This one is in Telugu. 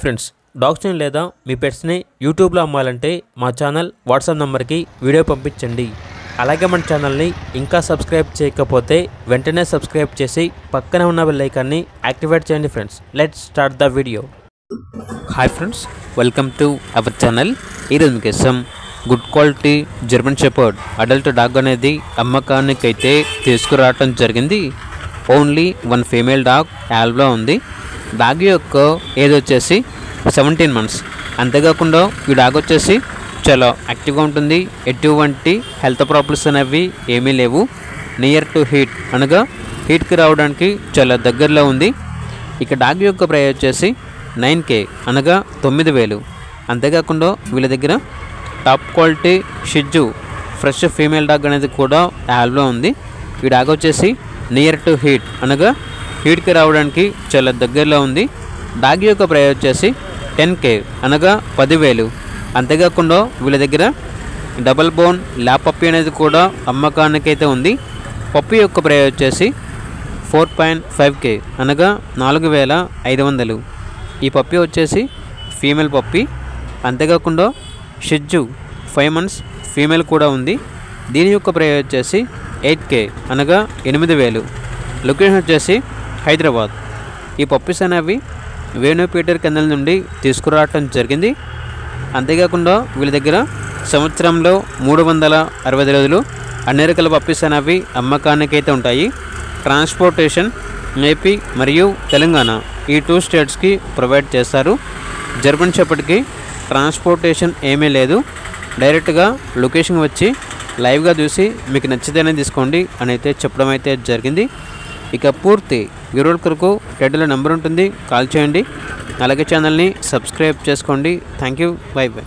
ఫ్రెండ్స్, డాగ్స్ని లేదా మీ పెట్స్ని యూట్యూబ్లో అమ్మాలంటే మా ఛానల్ వాట్సాప్ నెంబర్కి వీడియో పంపించండి. అలాగే మన ఛానల్ని ఇంకా సబ్స్క్రైబ్ చేయకపోతే వెంటనే సబ్స్క్రైబ్ చేసి పక్కనే ఉన్న బెల్ ఐకాన్ని యాక్టివేట్ చేయండి. Friends, let's start the video. Hi friends, welcome to our channel. ఈరోజు మీకోసం good quality German shepherd adult dog అనేది అమ్మకానికి అయితే తీసుకురావటం జరిగింది. ఓన్లీ వన్ ఫీమేల్ డాగ్ యాల్వ్లో ఉంది. డాగ్ యొక్క ఏజ్ వచ్చేసి 17 months. అంతేకాకుండా ఈ డాగ్ వచ్చేసి చాలా యాక్టివ్గా ఉంటుంది. ఎటువంటి హెల్త్ ప్రాబ్లమ్స్ అనేవి ఏమీ లేవు. నియర్ టు హీట్ అనగా హీట్కి రావడానికి చాలా దగ్గరలో ఉంది. ఇక డాగ్ యొక్క ప్రైస్ వచ్చేసి 9K అనగా 9,000. అంతేకాకుండా వీళ్ళ దగ్గర టాప్ క్వాలిటీ షిజ్జు ఫ్రెష్ ఫీమేల్ డాగ్ అనేది కూడా యాల్వ్లో ఉంది. ఈ డాగ్ వచ్చేసి నియర్ టు హీట్ అనగా హీట్కి రావడానికి చాలా దగ్గరలో ఉంది. డాగ్ యొక్క ప్రైస్ వచ్చేసి 10K అనగా 10,000. అంతేకాకుండా వీళ్ళ దగ్గర డబల్ బోన్ ల్యాప్ పప్పీ అనేది కూడా అమ్మకానికి అయితే ఉంది. పప్పీ యొక్క ప్రైస్ వచ్చేసి 4.5K అనగా 4,500. ఈ పప్పీ వచ్చేసి ఫీమేల్ పప్పీ. అంతేకాకుండా షిజ్జు 5 months ఫీమేల్ కూడా ఉంది. దీని యొక్క ప్రైస్ వచ్చేసి 8K అనగా 8,000. లొకేషన్ వచ్చేసి హైదరాబాద్. ఈ పప్పీస్ అనేవి వేణు పీటర్ కెన్నెల్ నుండి తీసుకురావటం జరిగింది. అంతేకాకుండా వీళ్ళ దగ్గర సంవత్సరంలో 365 రోజులు అన్ని రకాల పప్పీస్ అనేవి అమ్మకానికి అయితే ఉంటాయి. ట్రాన్స్పోర్టేషన్ ఏపీ మరియు తెలంగాణ ఈ 2 స్టేట్స్కి ప్రొవైడ్ చేస్తారు. జర్మన్ షెపర్డ్కి ట్రాన్స్పోర్టేషన్ ఏమీ లేదు. డైరెక్ట్గా లొకేషన్ వచ్చి లైవ్గా చూసి మీకు నచ్చితేనే తీసుకోండి అని అయితే చెప్పడం అయితే జరిగింది. ఇక పూర్తి వివరాల కొరకు టైటిల్లో నెంబర్ ఉంటుంది, కాల్ చేయండి. అలాగే ఛానల్ని సబ్స్క్రైబ్ చేసుకోండి. Thank you, by by.